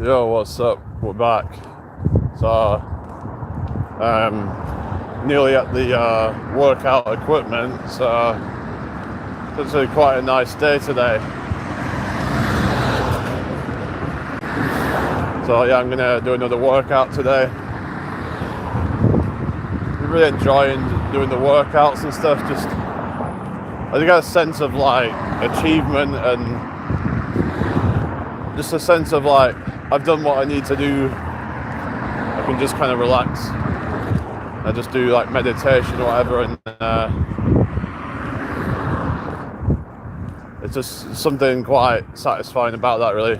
Yo, what's up? We're back. So, nearly at the workout equipment. So, it's actually quite a nice day today. So yeah, I'm gonna do another workout today. I'm really enjoying doing the workouts and stuff. Just, I get a sense of like achievement and just a sense of like I've done what I need to do. I can just kind of relax. I just do like meditation or whatever, and it's just something quite satisfying about that, really.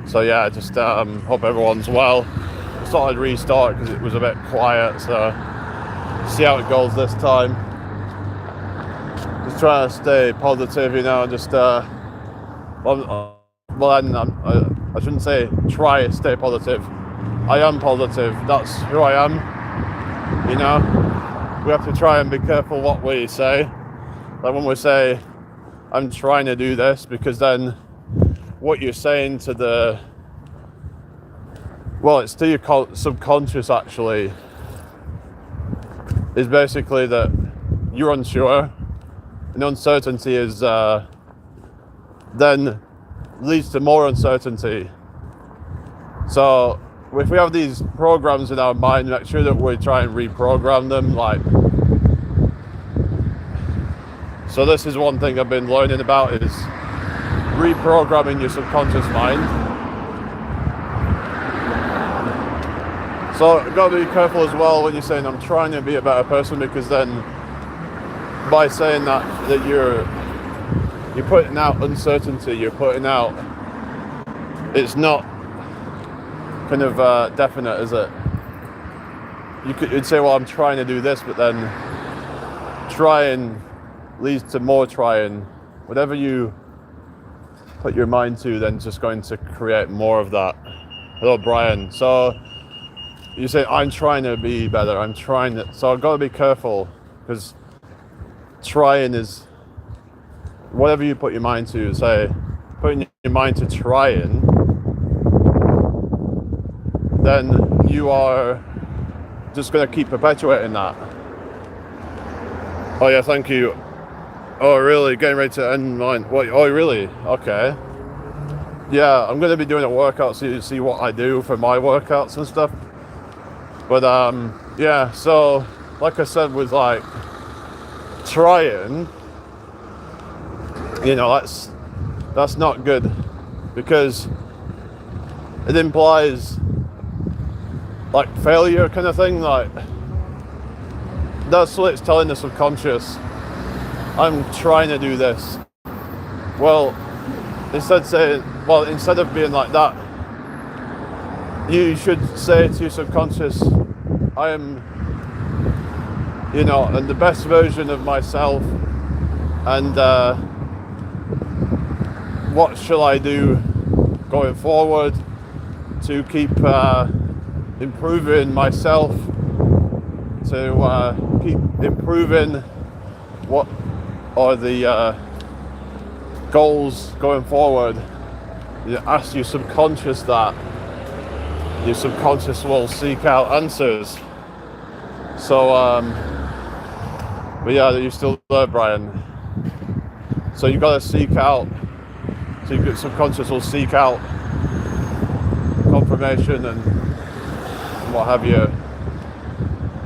So yeah, just hope everyone's well. I thought I'd restart because it was a bit quiet, so see how it goes this time. Just trying to stay positive, you know, and just I shouldn't say try to stay positive. I am positive. That's who I am. You know, we have to try and be careful what we say. Like when we say, "I'm trying to do this," because then what you're saying to it's to your subconscious actually, is basically that you're unsure, and uncertainty is then leads to more uncertainty. So if we have these programs in our mind, make sure that we try and reprogram them. So this is one thing I've been learning about, is reprogramming your subconscious mind. So you've got to be careful as well when you're saying I'm trying to be a better person, because then by saying that you're putting out uncertainty, you're putting out, it's not kind of definite, is it? You'd say, well, I'm trying to do this, but then trying leads to more trying. Whatever you put your mind to, then just going to create more of that. Hello, Brian. So you say, I'm trying to be better, so I've got to be careful, because trying is whatever you put your mind to. Say, putting your mind to trying, then you are just going to keep perpetuating that. Oh yeah, thank you. Oh really? Getting ready to end mine. What? Oh really? Okay. Yeah, I'm going to be doing a workout so you see what I do for my workouts and stuff. But yeah, so like I said, with like trying, you know, that's not good, because it implies like failure kind of thing. Like that's what it's telling the subconscious. I'm trying to do this. Well, instead of being like that, you should say to your subconscious, I am, you know, and the best version of myself, and what shall I do going forward to keep improving myself, to keep improving what are the goals going forward. You ask your subconscious that. Your subconscious will seek out answers. So, but yeah, you're still there, Brian. So you've got to seek out, so your subconscious will seek out confirmation and what have you.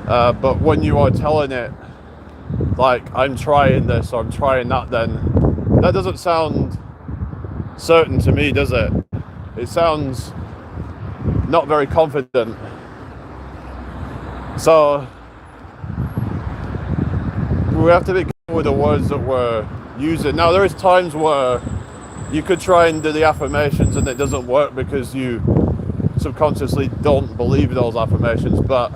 But when you are telling it, like, I'm trying this or I'm trying that, then that doesn't sound certain to me, does it? It sounds not very confident. So we have to be careful with the words that we're using. Now, there is times where you could try and do the affirmations and it doesn't work because you subconsciously don't believe those affirmations, but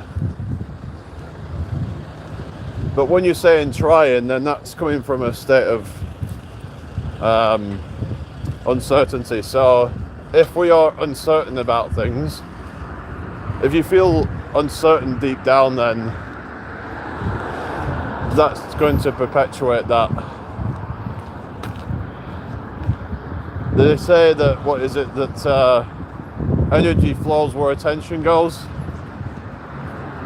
when you're saying trying, then that's coming from a state of uncertainty. So if we are uncertain about things, if you feel uncertain deep down, then that's going to perpetuate that. They say that, what is it, that energy flows where attention goes.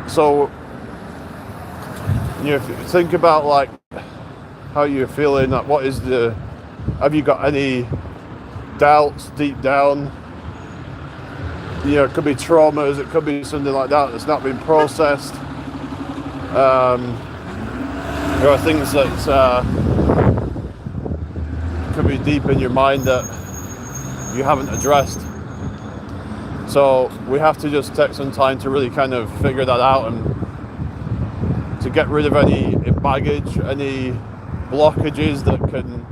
So if you think about like how you're feeling, like what is the, have you got any doubts deep down? It could be traumas, it could be something like that that's not been processed. There are things that could be deep in your mind that you haven't addressed. So we have to just take some time to really kind of figure that out and to get rid of any baggage, any blockages that can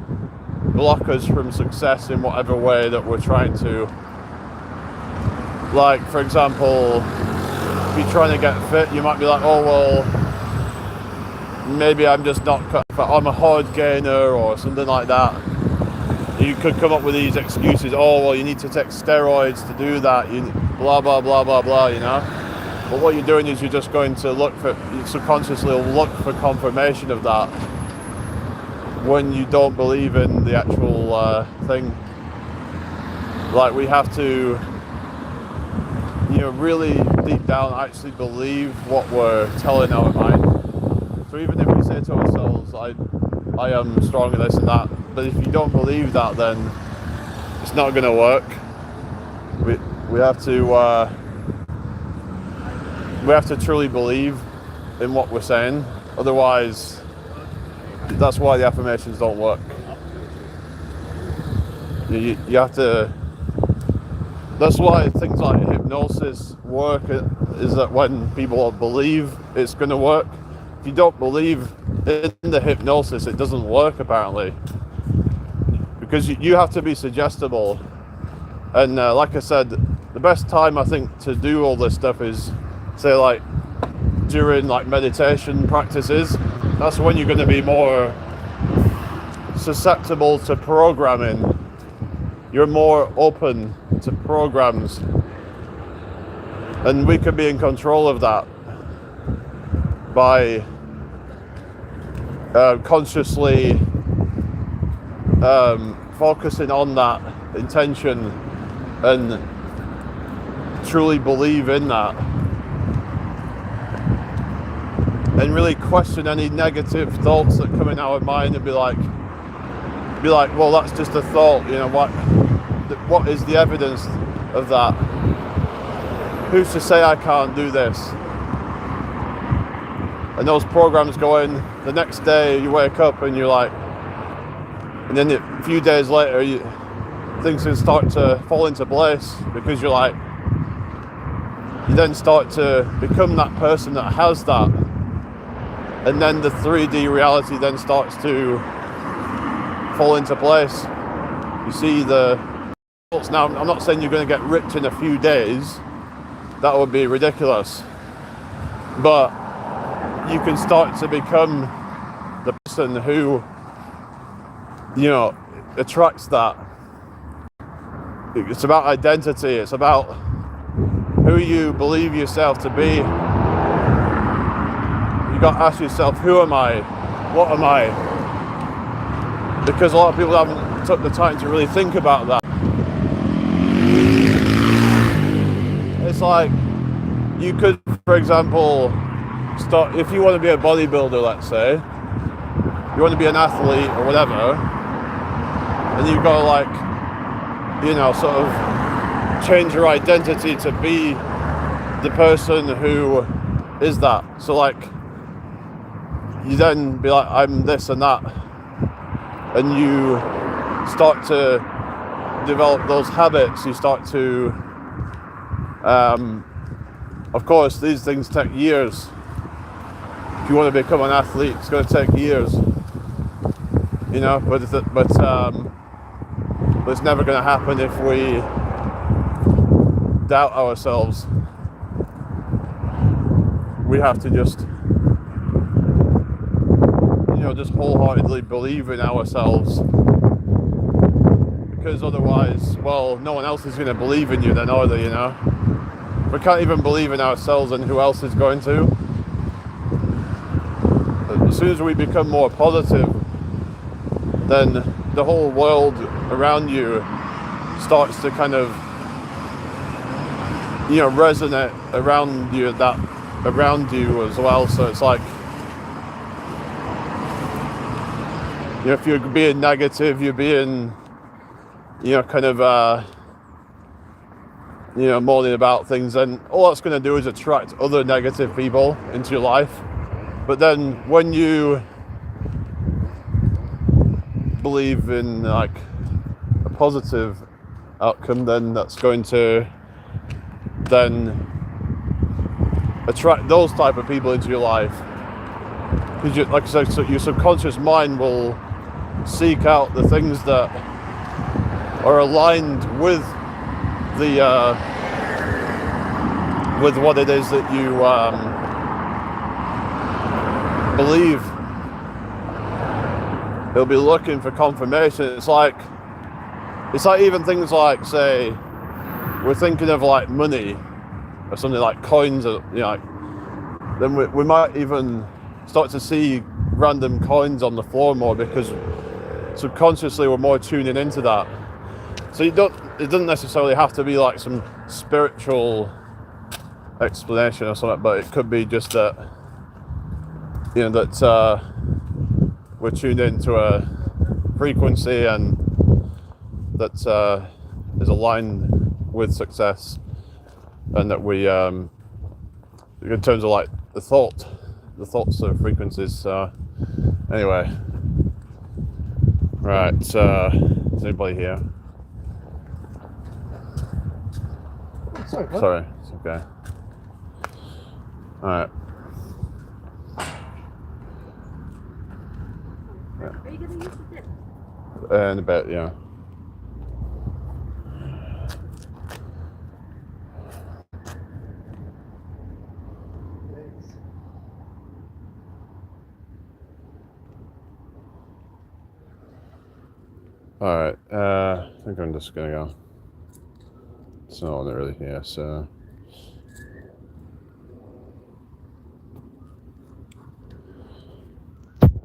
block us from success in whatever way that we're trying to. Like, for example, if you're trying to get fit, you might be like, oh, well, maybe I'm just not cut for, I'm a hard gainer or something like that. You could come up with these excuses, oh, well, you need to take steroids to do that, blah, blah, blah, blah, blah, But what you're doing is you're just going to you subconsciously look for confirmation of that when you don't believe in the actual thing. Like, we have to, really deep down actually believe what we're telling our mind. So even if we say to ourselves, I am strong in this and that, but if you don't believe that, then it's not going to work. We have to truly believe in what we're saying. Otherwise, that's why the affirmations don't work. You have to. That's why things like hypnosis work. Is that when people believe it's going to work. If you don't believe in the hypnosis, it doesn't work apparently. Because you have to be suggestible. And like I said, the best time I think to do all this stuff is, say, like during like meditation practices. That's when you're going to be more susceptible to programming. You're more open to programs, and we can be in control of that by consciously focusing on that intention and truly believe in that, and really question any negative thoughts that come in our mind and be like, well, that's just a thought, what is the evidence of that? Who's to say I can't do this? And those programs go in, the next day you wake up and you're like, and then a few days later things can start to fall into place, because you then start to become that person that has that, and then the 3D reality then starts to fall into place. You see the results. Now, I'm not saying you're going to get rich in a few days. That would be ridiculous. But you can start to become the person who, attracts that. It's about identity. It's about who you believe yourself to be. You got to ask yourself, who am I? What am I? Because a lot of people haven't took the time to really think about that. It's like, you could, for example, start, if you want to be a bodybuilder, let's say, you want to be an athlete or whatever, and you go like, sort of change your identity to be the person who is that. So like, you then be like, I'm this and that, and you start to develop those habits. You start to, of course, these things take years. If you want to become an athlete, it's going to take years, but it's never going to happen if we doubt ourselves. We have to just wholeheartedly believe in ourselves, because otherwise, well, no one else is going to believe in you then, are they? If we can't even believe in ourselves, and who else is going to? As soon as we become more positive, then the whole world around you starts to kind of, you know, resonate around you as well. So it's like, you know, if you're being negative, you're being, you know, kind of, you know, moaning about things, then all that's going to do is attract other negative people into your life. But then when you believe in like a positive outcome, then that's going to then attract those type of people into your life. Because, like I said, so your subconscious mind will seek out the things that are aligned with the with what it is that you believe. It'll be looking for confirmation. It's like even things like, say, we're thinking of like money or something like coins, or, you know, like, then we might even start to see random coins on the floor more, because subconsciously we're more tuning into that. So it doesn't necessarily have to be like some spiritual explanation or something, but it could be just that, you know, that we're tuned into a frequency and that is aligned with success, and that we, in terms of like the thoughts of frequencies. Anyway, right. Is anybody here? Sorry, what? Sorry, it's okay. All right. Are you gonna use the dip? In a bit, yeah. All right. I think I'm just gonna go. It's not really here, so.